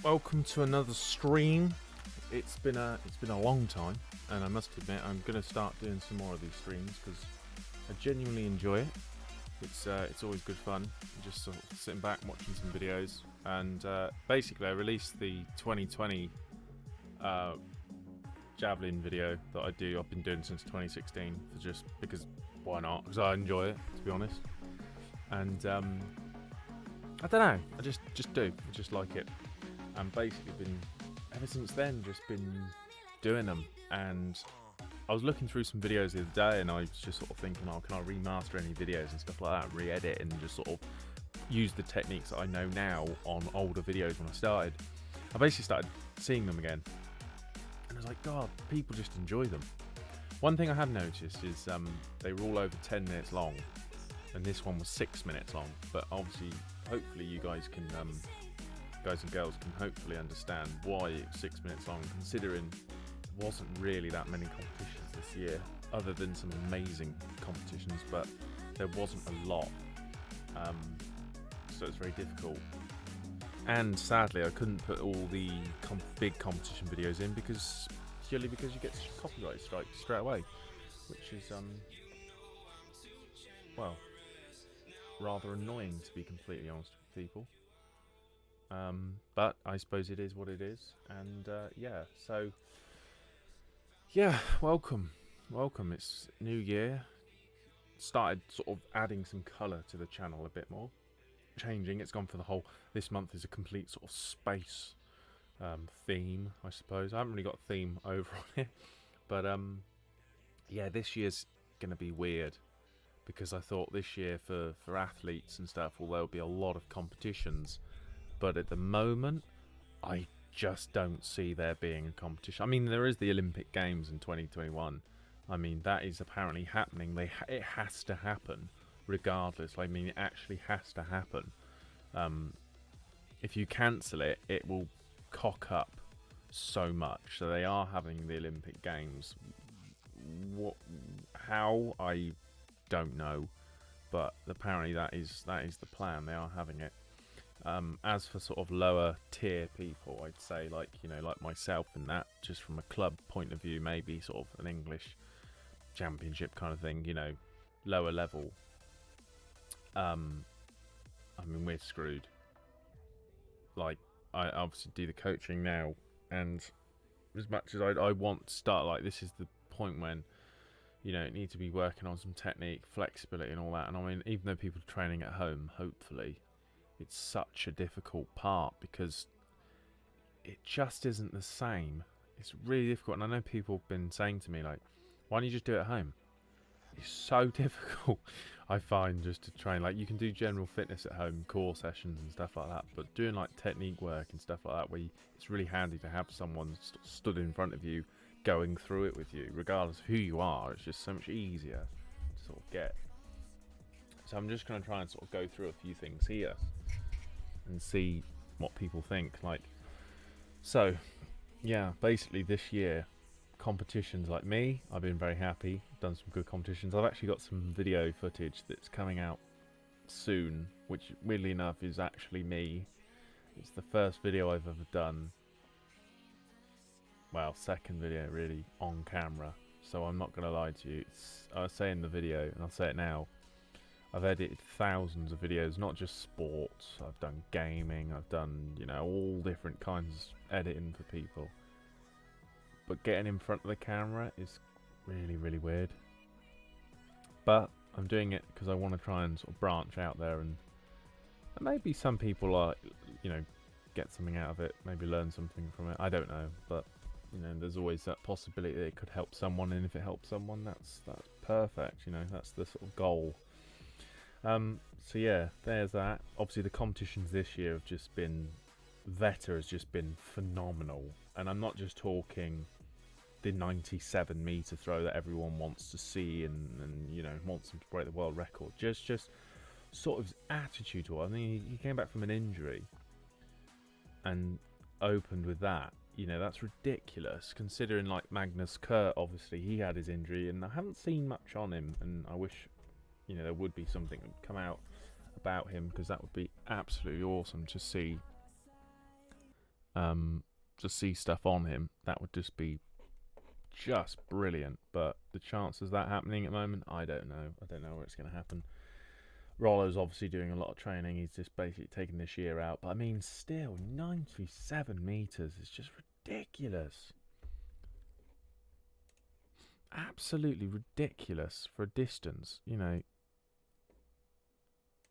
Welcome to another stream. It's been a long time, and I must admit I'm going to start doing some more of these streams because I genuinely enjoy it. It's always good fun, just sort of sitting back watching some videos. And basically I released the 2020 Javelin video that I've been doing since 2016 for just because why not? Because I enjoy it, to be honest. And I don't know, I just do. I just like it. And basically ever since then, just been doing them. And I was looking through some videos the other day and I was just sort of thinking, oh, can I remaster any videos and stuff like that, re-edit and just sort of use the techniques that I know now on older videos when I started. I basically started seeing them again. And I was like, God, people just enjoy them. One thing I have noticed is they were all over 10 minutes long. And this one was 6 minutes long. But obviously, hopefully you guys can, guys and girls can hopefully understand why it was 6 minutes long, considering there wasn't really that many competitions this year, other than some amazing competitions, but there wasn't a lot. So it's very difficult. And sadly, I couldn't put all the big competition videos in purely because you get copyright strikes straight away, which is well, rather annoying, to be completely honest with people. But I suppose it is what it is, and welcome. It's new year. Started sort of adding some colour to the channel a bit more, changing. It's gone for the whole. This month is a complete sort of space theme, I suppose. I haven't really got a theme over on it, but this year's gonna be weird. Because I thought this year for athletes and stuff, well, there'll be a lot of competitions, but at the moment I just don't see there being a competition. I mean, there is the Olympic Games in 2021. I mean, that is apparently happening. It has to happen regardless. I mean, it actually has to happen. If you cancel it, it will cock up so much. So they are having the Olympic Games. How, I don't know, but apparently that is the plan. They are having it. As for sort of lower tier people, I'd say like myself and that, just from a club point of view, maybe sort of an English championship kind of thing, lower level. I mean, we're screwed. Like, I obviously do the coaching now, and as much as I want to start, like, this is the point when you need to be working on some technique, flexibility and all that. And I mean, even though people are training at home, hopefully, it's such a difficult part because it just isn't the same. It's really difficult. And I know people have been saying to me, like, why don't you just do it at home? It's so difficult. I find just to train, like, you can do general fitness at home, core sessions and stuff like that, but doing like technique work and stuff like that, where it's really handy to have someone stood in front of you going through it with you, regardless of who you are. It's just so much easier to sort of get. So I'm just going to try and sort of go through a few things here and see what people think. Like, so yeah, basically this year, competitions like me, I've been very happy. I've done some good competitions. I've actually got some video footage that's coming out soon, which weirdly enough is actually me. It's the first video I've ever done, well, second video really, on camera. So I'm not gonna lie to you, I say in the video, and I'll say it now, I've edited thousands of videos, not just sports. I've done gaming, I've done, you know, all different kinds of editing for people. But getting in front of the camera is really, really weird. But I'm doing it because I want to try and sort of branch out there, and maybe some people are, you know, get something out of it, maybe learn something from it. I don't know, but you know, there's always that possibility that it could help someone, and if it helps someone, that's perfect. You know, that's the sort of goal. So yeah, there's that. Obviously, the competitions this year have just been, Veta has just been phenomenal, and I'm not just talking the 97-meter throw that everyone wants to see and you know, wants him to break the world record. Just sort of his attitude to it. I mean, he came back from an injury and opened with that. You know, that's ridiculous considering, like, Magnus Kurt, obviously he had his injury, and I haven't seen much on him, and I wish, you know, there would be something that would come out about him, because that would be absolutely awesome to see. To see stuff on him, that would just be just brilliant. But the chances of that happening at the moment, I don't know. I don't know where it's going to happen. Rollo's obviously doing a lot of training. He's just basically taking this year out. But I mean, still, 97 meters is just ridiculous. Absolutely ridiculous for a distance. You know,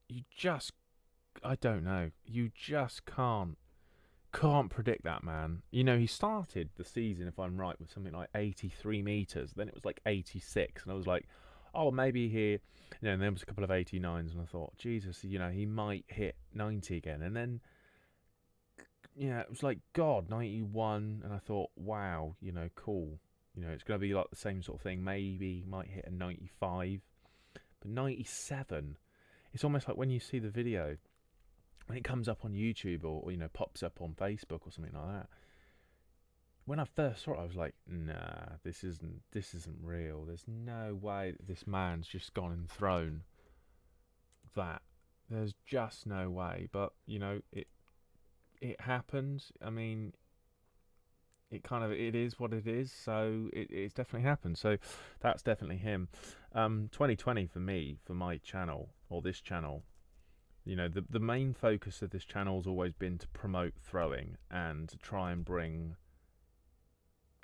you just, I don't know. You just can't predict that, man. You know, he started the season, if I'm right, with something like 83 meters. Then it was like 86, and I was like, oh, maybe here, you know. And there was a couple of 89s, and I thought, Jesus, you know, he might hit 90 again. And then, yeah, it was like, God, 91, and I thought, wow, you know, cool. You know, it's going to be like the same sort of thing. Maybe he might hit a 95, but 97. It's almost like when you see the video, when it comes up on YouTube or you know, pops up on Facebook or something like that. When I first saw it, I was like, nah, this isn't real. There's no way that this man's just gone and thrown that. There's just no way. But you know, it happened. I mean, it is what it is. So it's definitely happened. So that's definitely him. 2020 for me, for my channel, or this channel, you know, the main focus of this channel has always been to promote throwing and to try and bring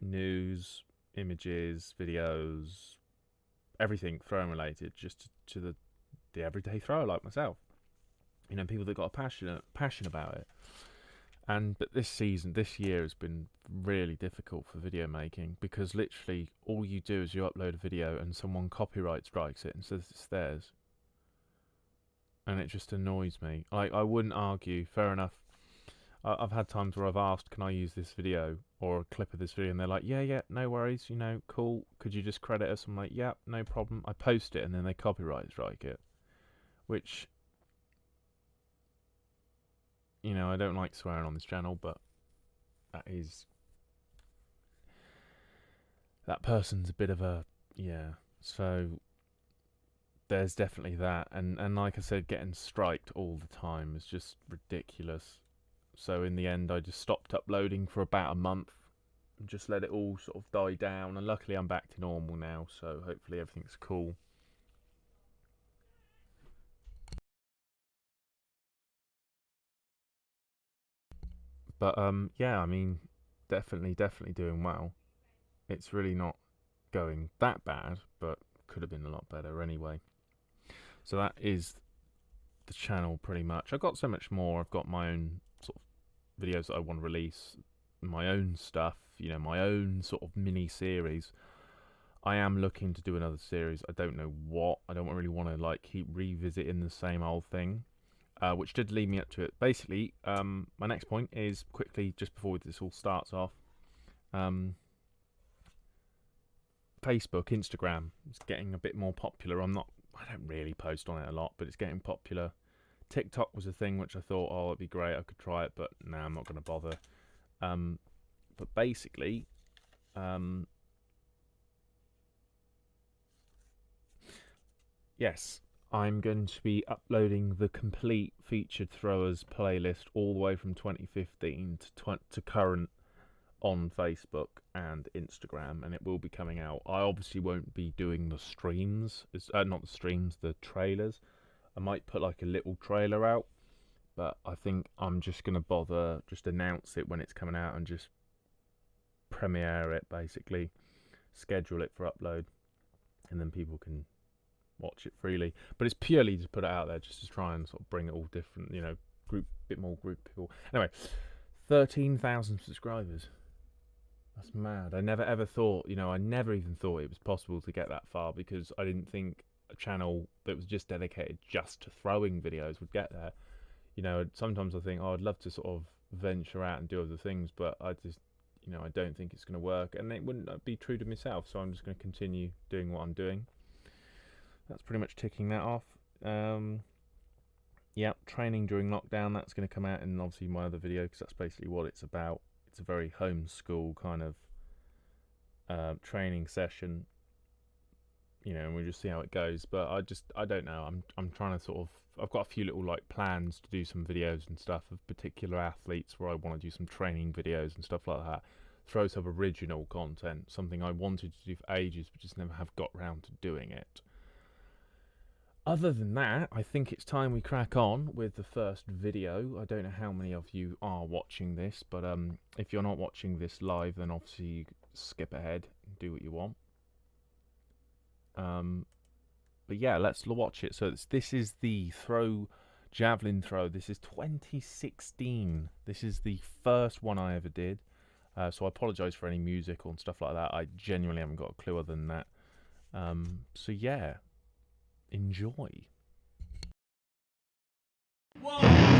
news, images, videos, everything throwing related, just to the everyday thrower like myself. You know, people that got a passion about it. But this year has been really difficult for video making, because literally all you do is you upload a video and someone copyright strikes it and says it's theirs. And it just annoys me. I wouldn't argue, fair enough. I've had times where I've asked, can I use this video or a clip of this video? And they're like, yeah, no worries, you know, cool. Could you just credit us? I'm like, yeah, no problem. I post it and then they copyright strike it. Which, you know, I don't like swearing on this channel, but that person's a bit of a, yeah. So there's definitely that, and like I said, getting striked all the time is just ridiculous. So in the end, I just stopped uploading for about a month and just let it all sort of die down, and luckily I'm back to normal now, so hopefully everything's cool. But yeah, I mean, definitely doing well. It's really not going that bad, but could have been a lot better anyway. So that is the channel pretty much. I've got so much more. I've got my own sort of videos that I want to release, my own stuff, you know, my own sort of mini series. I am looking to do another series. I don't know what. I don't really want to like keep revisiting the same old thing, which did lead me up to it. Basically, my next point is quickly, just before this all starts off, Facebook, Instagram is getting a bit more popular. I don't really post on it a lot, but it's getting popular. TikTok was a thing which I thought, oh, it'd be great, I could try it, but nah, I'm not going to bother. But basically, yes, I'm going to be uploading the complete featured throwers playlist all the way from 2015 to current on Facebook and Instagram, and it will be coming out. I obviously won't be doing the streams, not the streams, the trailers. I might put like a little trailer out, but I think I'm just going to just announce it when it's coming out and just premiere it, basically schedule it for upload, and then people can watch it freely. But it's purely to put it out there, just to try and sort of bring it all different, bit more group people. Anyway, 13,000 subscribers. That's mad. I never ever thought, I never even thought it was possible to get that far, because I didn't think a channel that was just dedicated just to throwing videos would get there. Sometimes I think, I'd love to sort of venture out and do other things, but I just, I don't think it's going to work, and it wouldn't be true to myself, so I'm just going to continue doing what I'm doing. That's pretty much ticking that off. Yeah, training during lockdown, that's going to come out in obviously my other video, because that's basically what it's about. It's a very homeschool kind of training session, and we'll just see how it goes. But I don't know. I'm trying to sort of, I've got a few little like plans to do some videos and stuff of particular athletes where I want to do some training videos and stuff like that. Throw some original content, something I wanted to do for ages but just never have got round to doing it. Other than that, I think it's time we crack on with the first video. I don't know how many of you are watching this, but if you're not watching this live, then obviously you skip ahead and do what you want. But yeah, let's watch it. So this is the javelin throw. This is 2016. This is the first one I ever did. So I apologise for any music or stuff like that. I genuinely haven't got a clue other than that. So yeah. Enjoy. 1, 2, 3,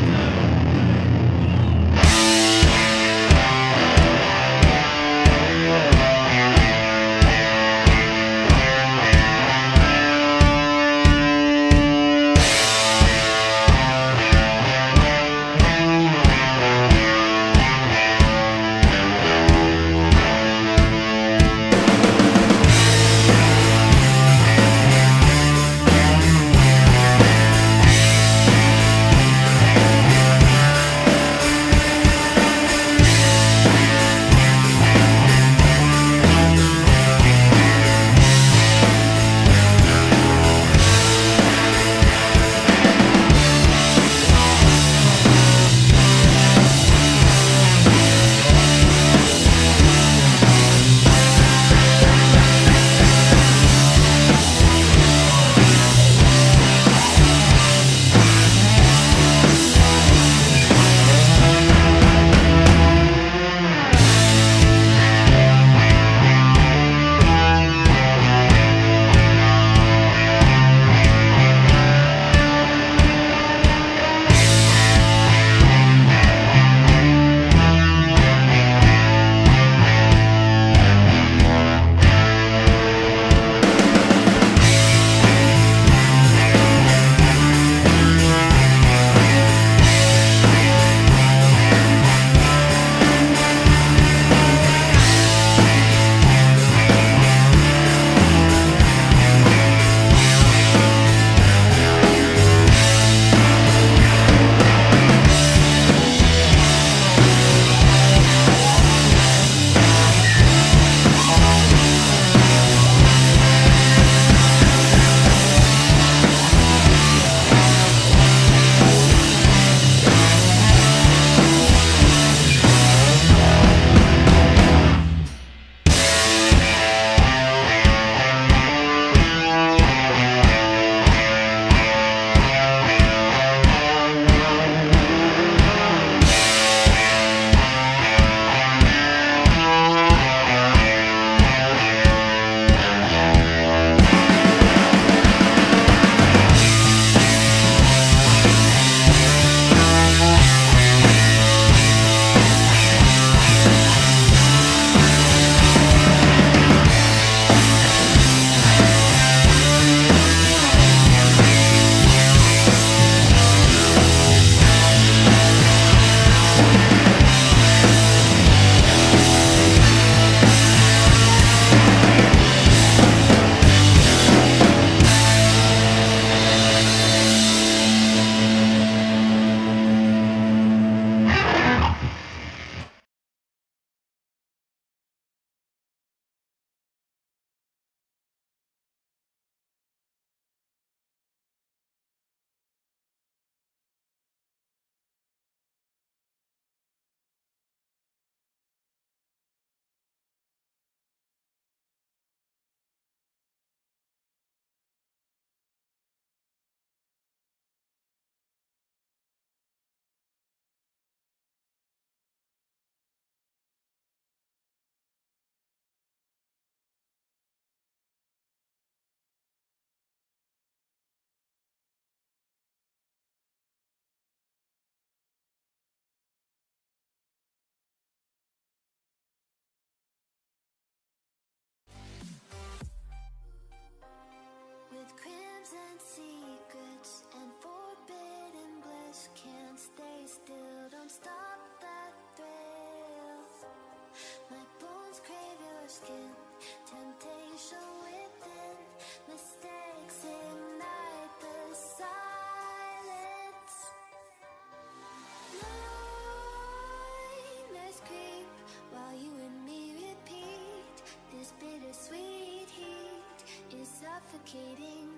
intoxicating.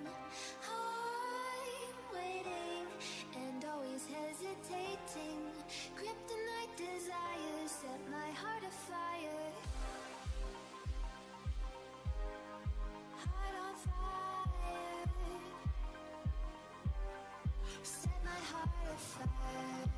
I'm waiting and always hesitating. Kryptonite desires set my heart afire. Heart on fire. Set my heart afire.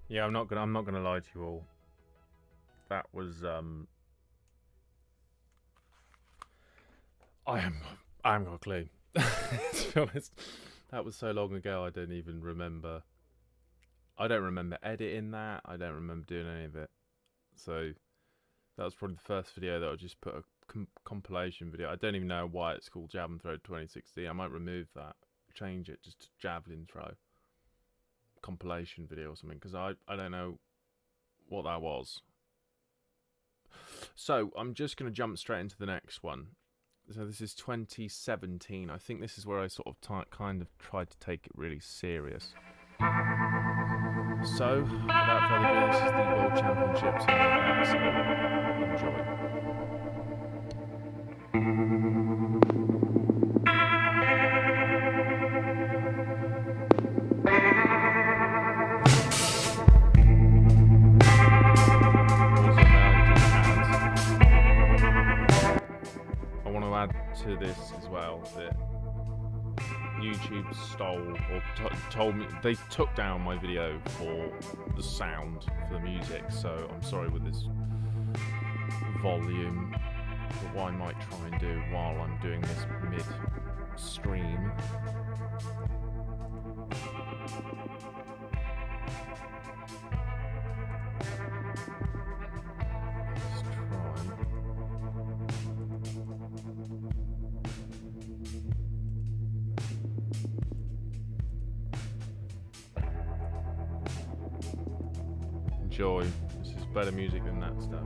Yeah, I'm not gonna lie to you all. That was I haven't got a clue. To be honest, that was so long ago. I don't even remember. I don't remember editing that. I don't remember doing any of it. So that was probably the first video that I just put a compilation video. I don't even know why it's called Javelin Throw 2016. I might remove that, change it just to Javelin Throw compilation video or something, because I don't know what that was. So I'm just going to jump straight into the next one. So this is 2017. I think this is where I sort of kind of tried to take it really serious. So without further ado, this is the World Championships in so enjoy. To this as well, that YouTube stole or told me they took down my video for the sound for the music, so I'm sorry with this volume, but what I might try and do while I'm doing this mid-stream enjoy. This is better music than that stuff.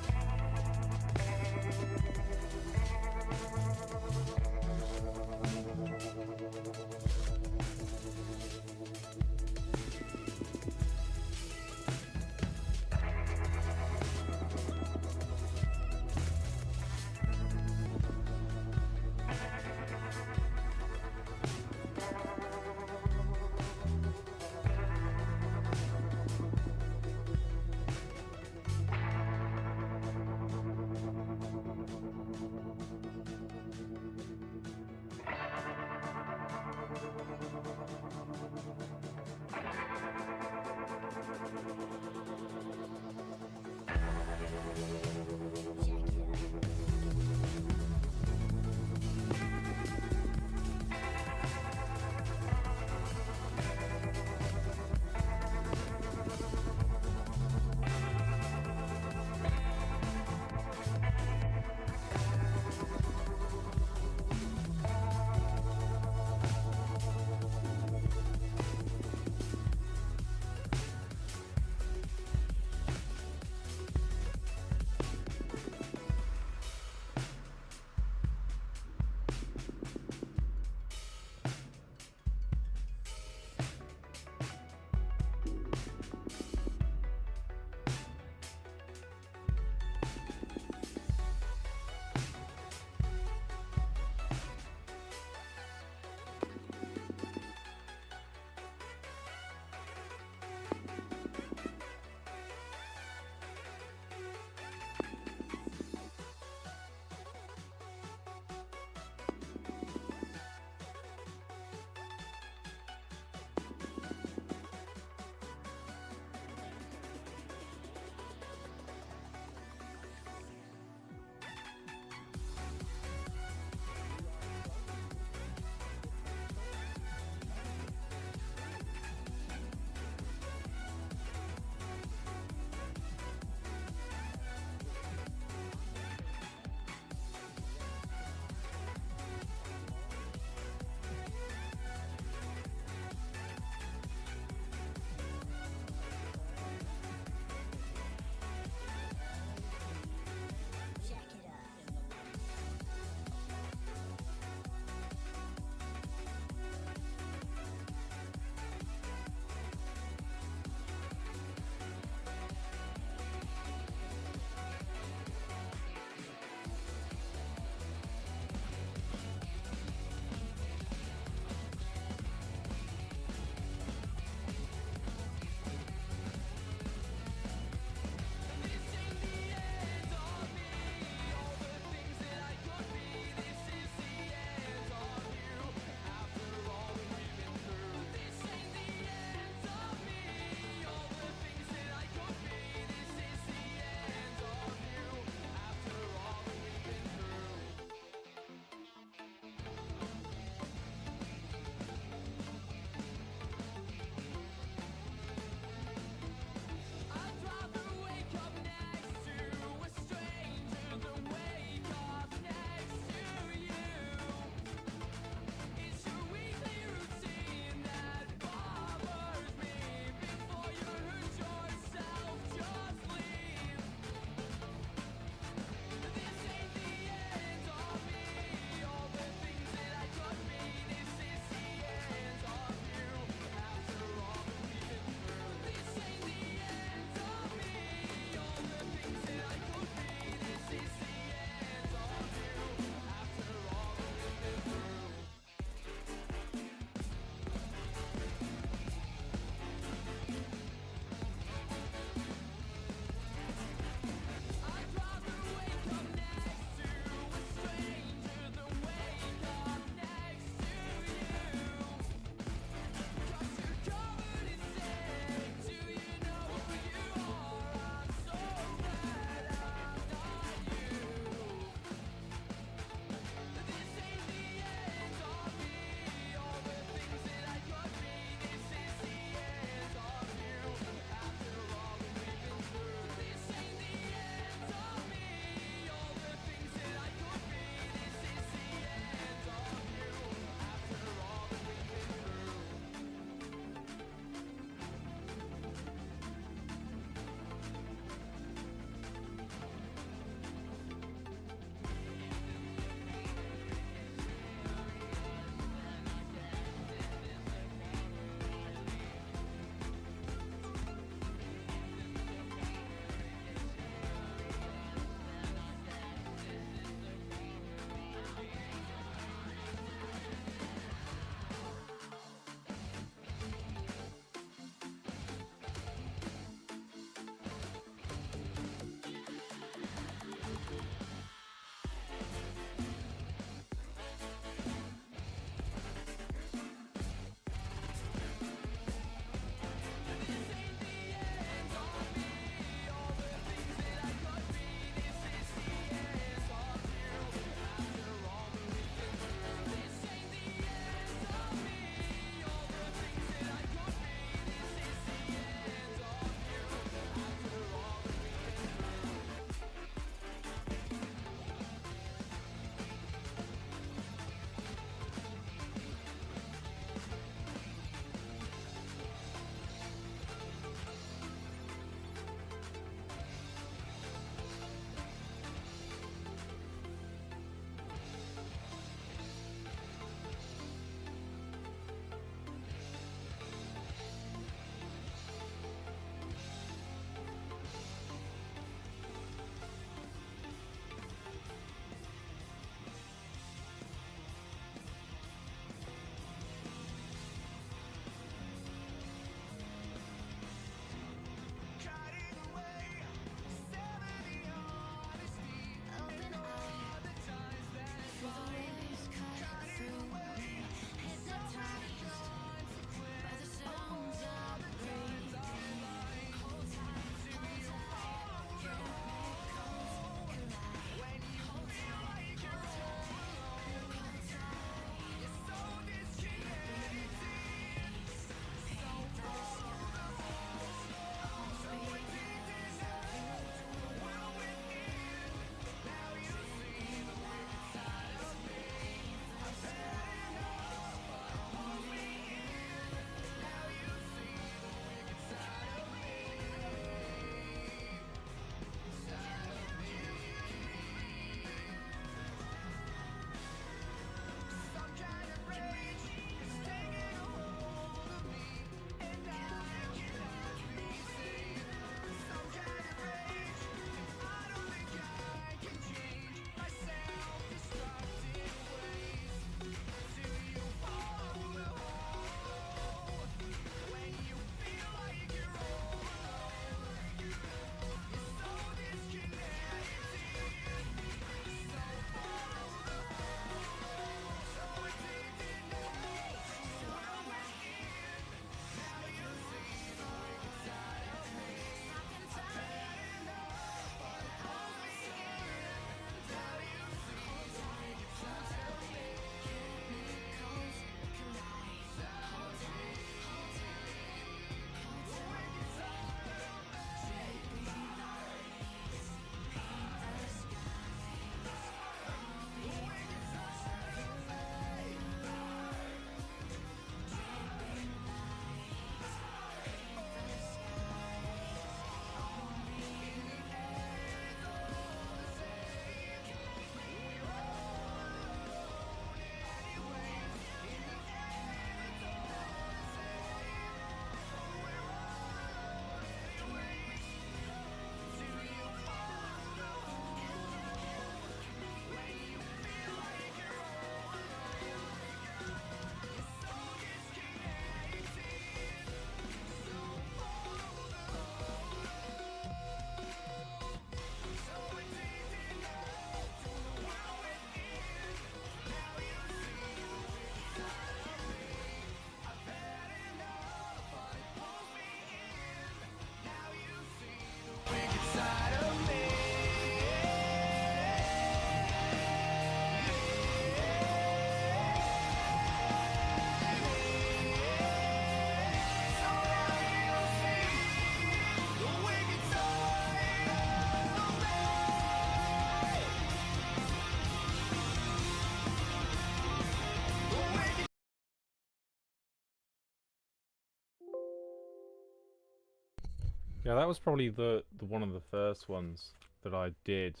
Yeah, that was probably the one of the first ones that I did.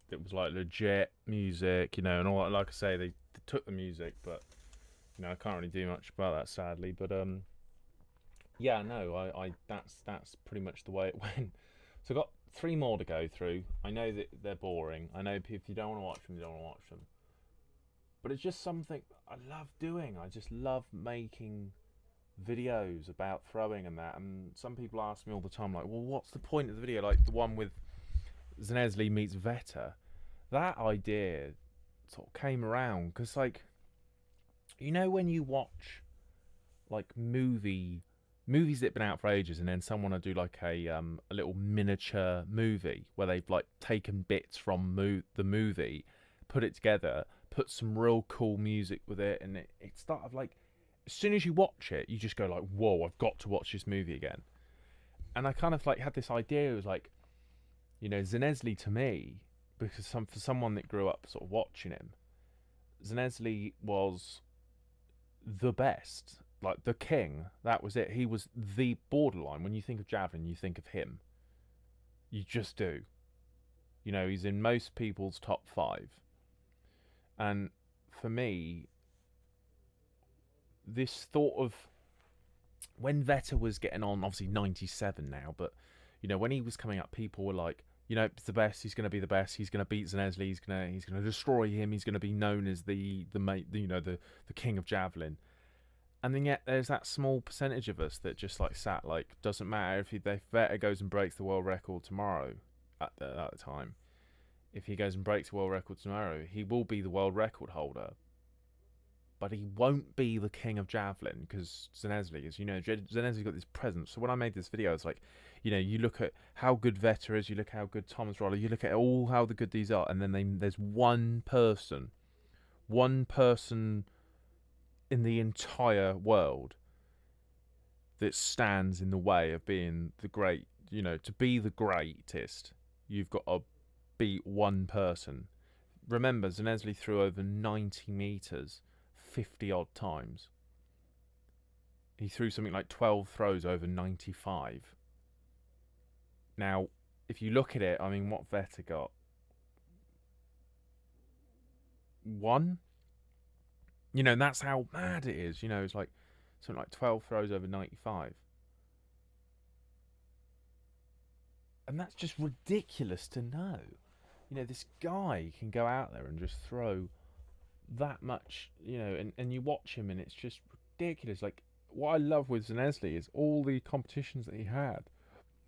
It was like legit music, you know, and all. Like I say, they took the music, but you know, I can't really do much about that, sadly. But yeah, no, I that's pretty much the way it went. So I got three more to go through. I know that they're boring. I know if you don't want to watch them, you don't want to watch them. But it's just something I love doing. I just love making videos about throwing and that. And some people ask me all the time, like, well, what's the point of the video? Like the one with Železný meets Veta. That idea sort of came around because, like, you know, when you watch like movies that have been out for ages, and then someone will do like a little miniature movie where they've like taken bits from the movie, put it together, put some real cool music with it, and it started like, as soon as you watch it, you just go like, whoa, I've got to watch this movie again. And I kind of like had this idea. It was like, you know, Železný to me, because for someone that grew up sort of watching him, Železný was the best, like the king. That was it. He was the borderline. When you think of Javelin, you think of him. You just do. You know, he's in most people's top 5. And for me, this thought of when Veta was getting on, obviously 97 now, but you know, when he was coming up, people were like, you know, it's the best. He's going to be the best. He's going to beat Železný. He's going to destroy him. He's going to be known as the king of Javelin. And then yet there's that small percentage of us that just like sat like, doesn't matter if Veta goes and breaks the world record tomorrow. At the time, if he goes and breaks the world record tomorrow, he will be the world record holder. But he won't be the king of Javelin, because Železný is, you know, Železny's got this presence. So when I made this video, it's like, you know, you look at how good Veta is, you look at how good Thomas Roller, you look at all how the good these are, and then there's one person in the entire world that stands in the way of being the great. You know, to be the greatest, you've got to beat one person. Remember, Železný threw over 90 meters 50 odd times. He threw something like 12 throws over 95. Now, if you look at it, I mean, what Veta got? 1? You know, and that's how mad it is. You know, it's like something like 12 throws over 95. And that's just ridiculous to know. You know, this guy can go out there and just throw that much, you know, and you watch him and it's just ridiculous. Like, what I love with Železný is all the competitions that he had.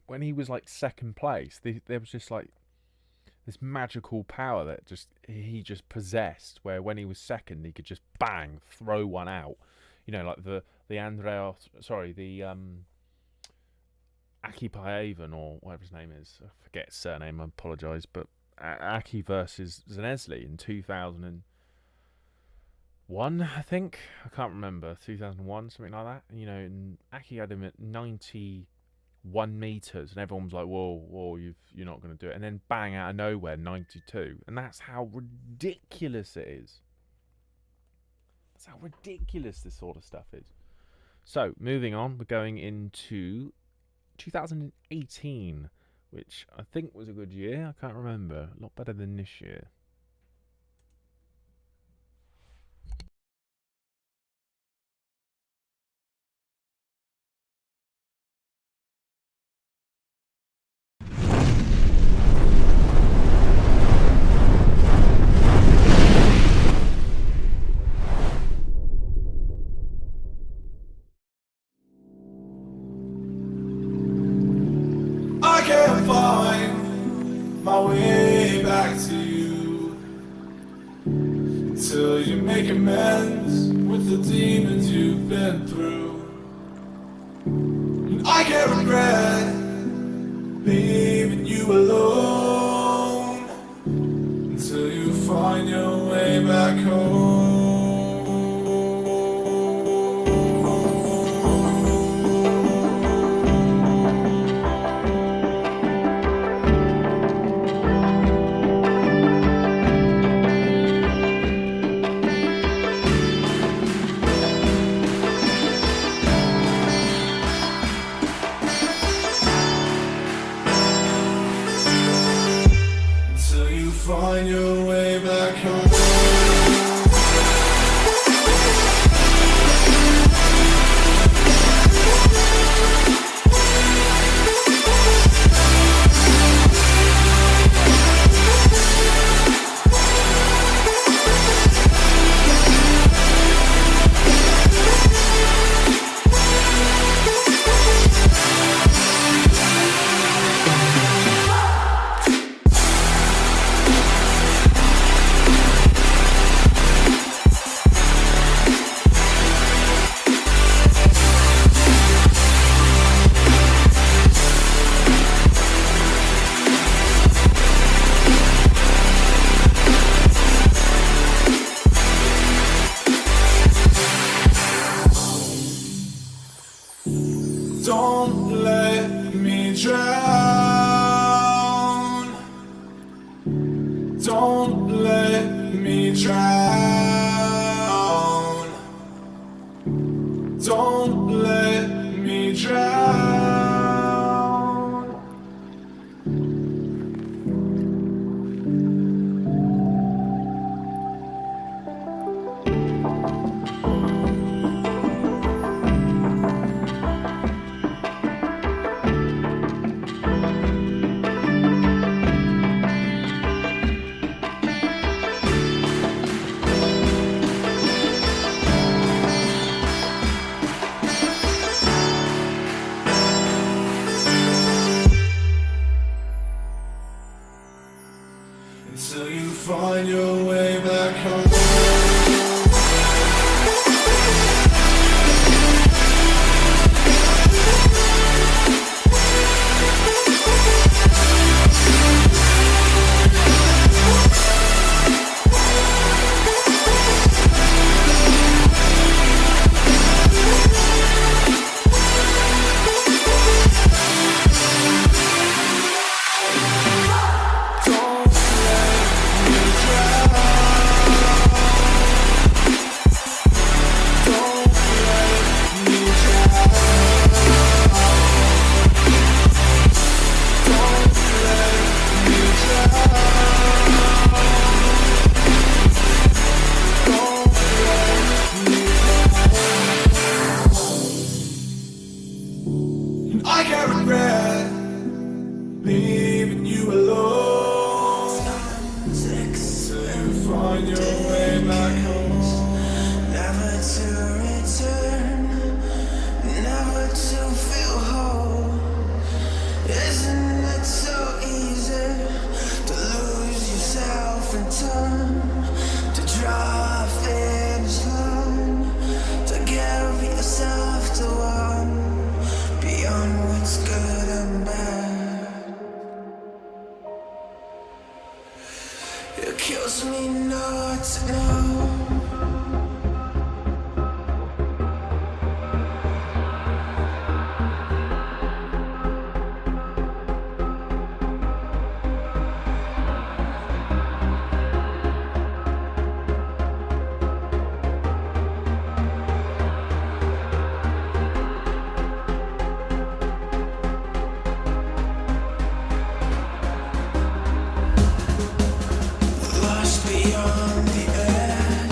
When he was like second place, there was just like this magical power that he just possessed, where when he was second, he could just bang throw one out. You know, like the Aki Payavan, or whatever his name is. I forget his surname, I apologise, but Aki versus Železný in 2001, I think. I can't remember, 2001, something like that. You know, and Aki had him at 91 meters, and everyone was like, whoa, you're not going to do it. And then bang, out of nowhere, 92. And that's how ridiculous it is. That's how ridiculous this sort of stuff is. So, moving on, we're going into 2018, which I think was a good year. I can't remember. A lot better than this year. I can't find my way back to you till you make amends with the demons you've been through. And I can't regret leaving you alone until you find your way back home. find your way back home. Don't let me drown. Don't let me drown. Don't let me drown. Until you find your way back home. I can't regret leaving you alone. Till you find your way back home. Never to return, never to feel whole. Isn't it so easy to lose yourself in time, to draw a finish line, to give yourself to one beyond what's good and bad? It kills me not to know. Lost beyond the edge.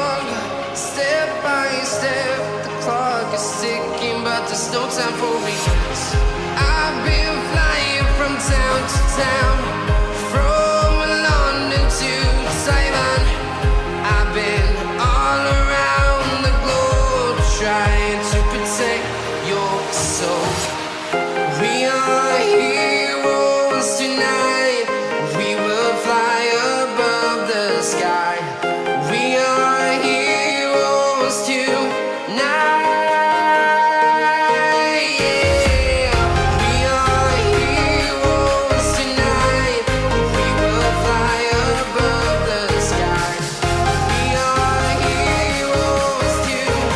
along, step by step. The clock is ticking, but there's no time for me. I've been flying from town to town, from London to Taiwan. I've been all around the globe trying to protect your soul. We are heroes tonight. We will fly above the sky. We are heroes tonight. Yeah. We are heroes tonight. We will fly above the sky. We are heroes tonight.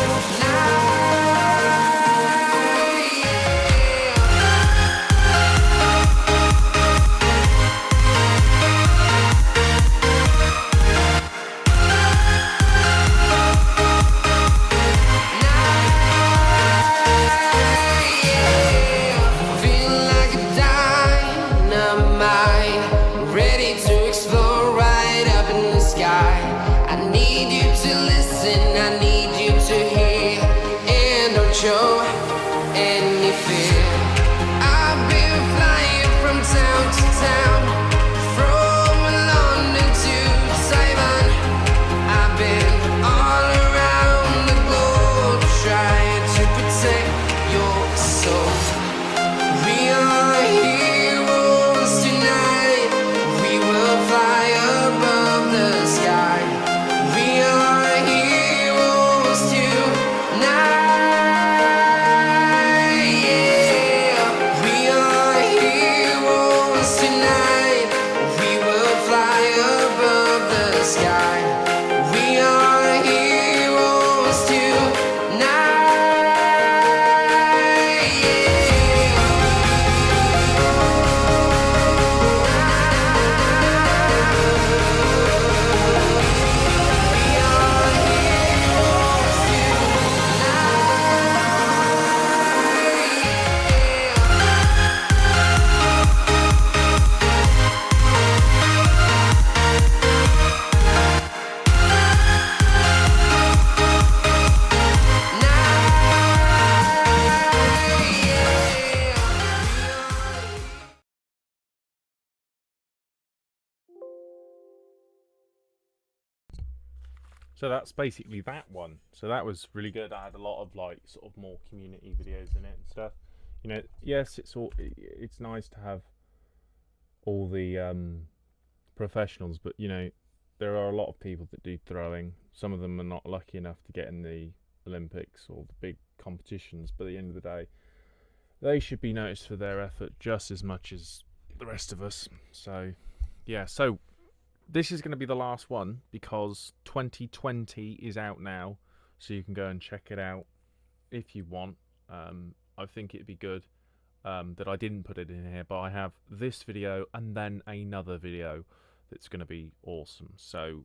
Feel like a dynamite, ready to explore right up in the sky. I need you to listen, I need you to hear, and don't show any fear. I've been flying from town to town, from London to Taiwan. I've been all around the globe trying to protect your soul. We are heroes tonight. We will fly above the sky. We are heroes tonight. Yeah. We are heroes tonight. We will fly above the sky. We are heroes tonight. So that's basically that one. So that was really good. I had a lot of like sort of more community videos in it and stuff. You know, yes, it's nice to have all the professionals, but you know, there are a lot of people that do throwing. Some of them are not lucky enough to get in the Olympics or the big competitions, but at the end of the day, they should be noticed for their effort just as much as the rest of us. So yeah, so this is going to be the last one because 2020 is out now, so you can go and check it out if you want. I think it'd be good that I didn't put it in here, but I have this video and then another video that's going to be awesome. So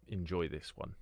enjoy this one.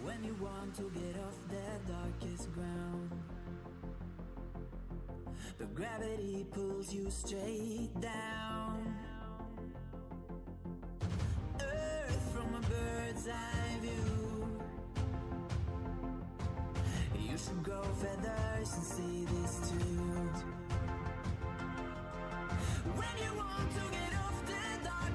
When you want to get off the darkest ground, but gravity pulls you straight down. Earth from a bird's eye view. You should grow feathers and see this too. When you want to get off the dark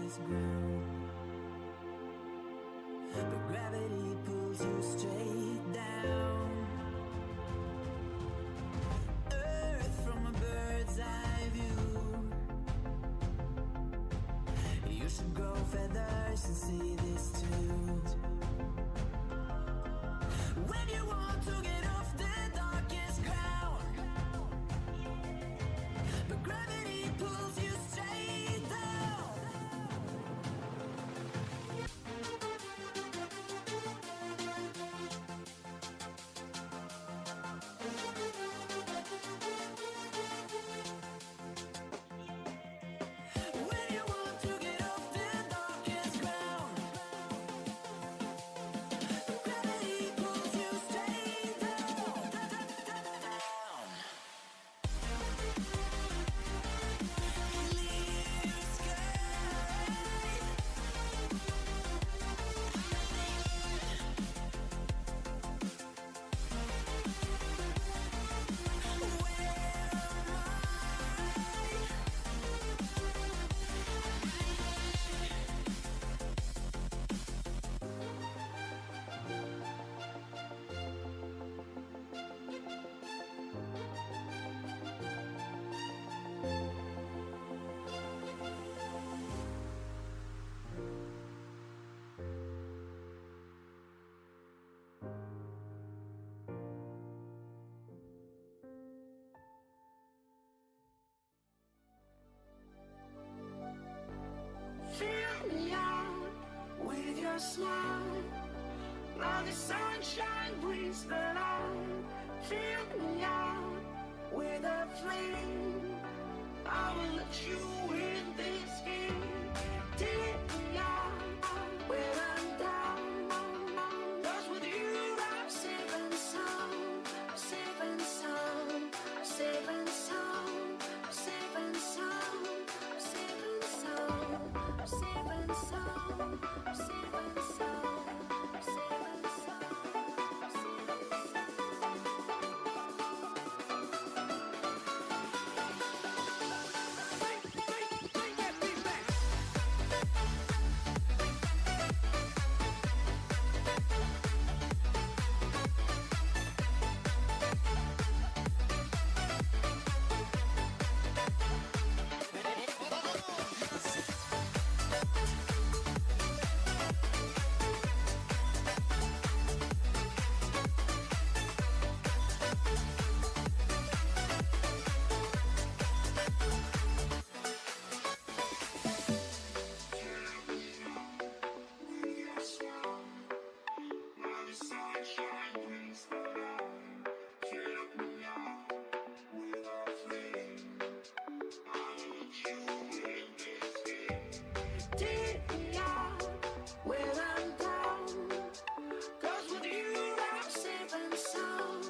darkest ground. But gravity pulls you straight down. Earth from a bird's eye view. You should grow feathers and see this too. When you want to get off the darkest ground, but gravity pulls you straight down. When you want to get off the darkest ground, but gravity pulls you straight down. Clear sky. Fill me out with your smile. Now the sunshine brings the light. Fill me out with a flame. I will let you in this game. Take me out where I'm down. 'Cause with you I'm safe and sound. Safe and sound. Safe and sound. Safe and sound. Safe and sound. Safe and sound. Safe and sound. Safe and sound. Take me out where I'm down. 'Cause with you I'm safe and sound.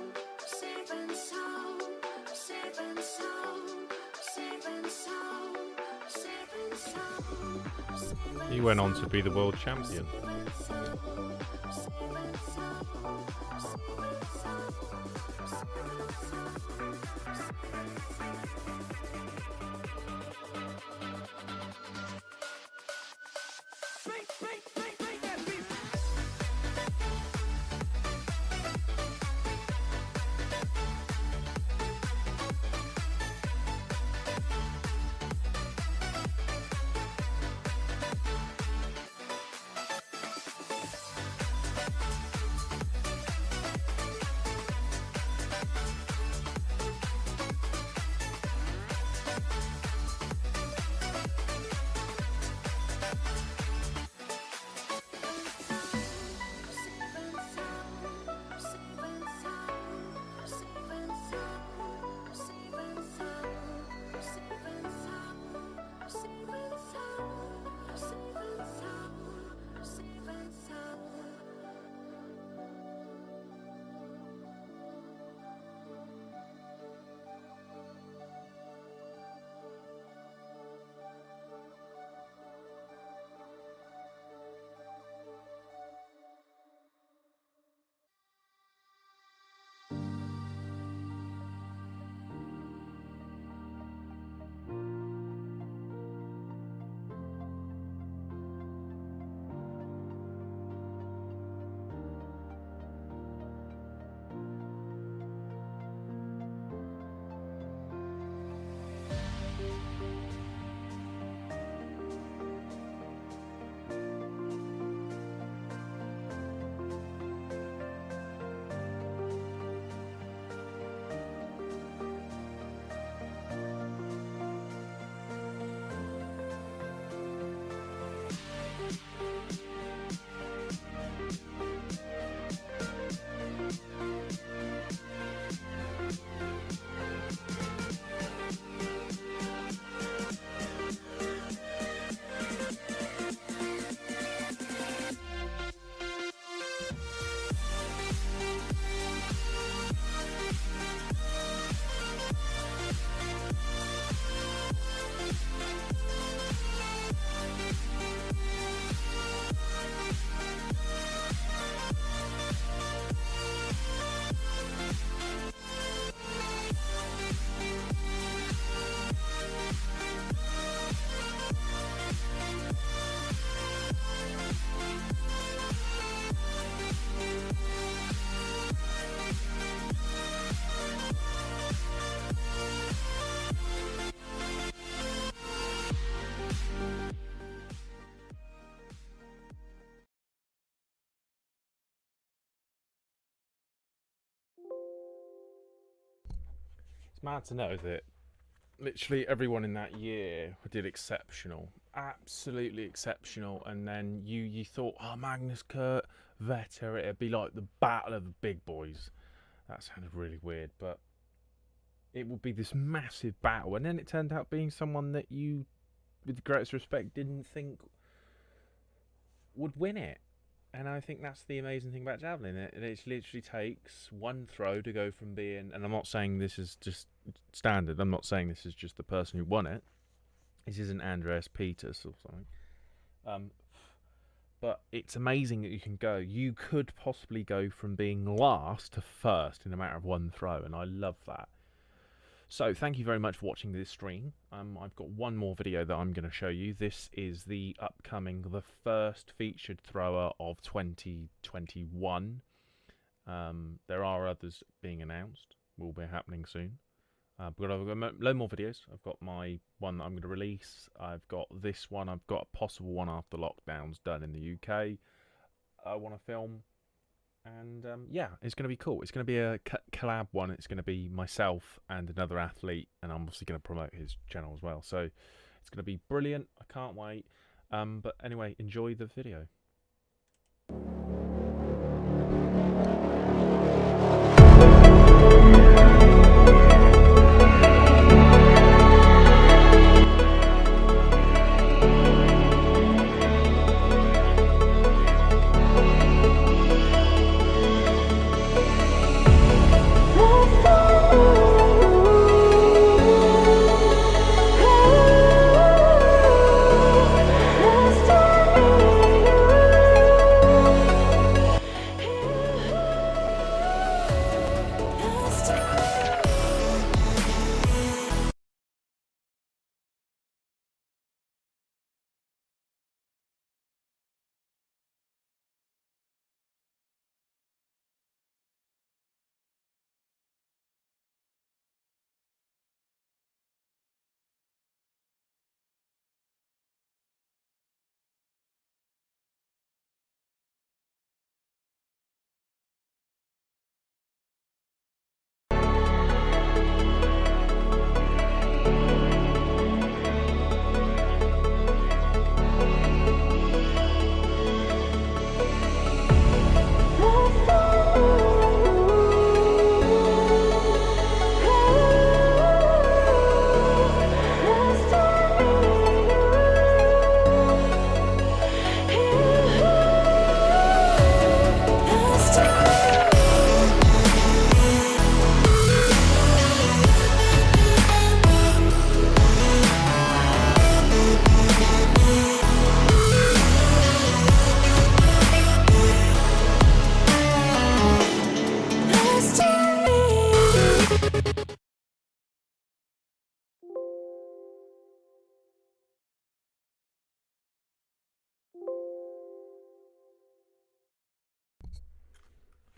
Safe and sound. Safe and sound. Safe and sound. Safe and sound. He went on to be the world champion. It's mad to know that literally everyone in that year did exceptional, absolutely exceptional. And then you thought, oh, Magnus Kurt, Vetter, it'd be like the battle of the big boys. That sounded really weird, but it would be this massive battle. And then it turned out being someone that you, with the greatest respect, didn't think would win it. And I think that's the amazing thing about javelin. It literally takes one throw to go from being, and I'm not saying this is just standard, I'm not saying this is just the person who won it. This isn't Andreas Peters or something. But it's amazing that you can go. You could possibly go from being last to first in a matter of one throw, and I love that. So thank you very much for watching this stream. I've got one more video that I'm going to show you. This is the first featured thrower of 2021. There are others being announced, will be happening soon. But I've got a load more videos. I've got my one that I'm going to release. I've got this one. I've got a possible one after lockdown's done in the UK. I want to film. And yeah, it's going to be cool. It's going to be a collab one. It's going to be myself and another athlete, and I'm obviously going to promote his channel as well. So it's going to be brilliant. I can't wait. But anyway, enjoy the video.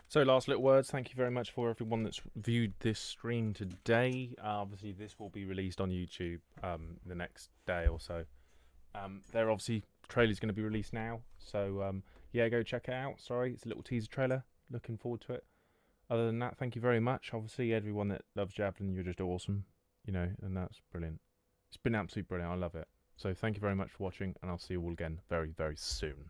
So last little words, thank you very much for everyone that's viewed this stream today. Obviously this will be released on YouTube the next day or so. There obviously trailer's going to be released now, so yeah, go check it out. Sorry, it's a little teaser trailer, looking forward to it. Other than that, thank you very much. Obviously everyone that loves javelin, you're just awesome, you know, and that's brilliant. It's been absolutely brilliant, I love it. So thank you very much for watching, and I'll see you all again very, very soon.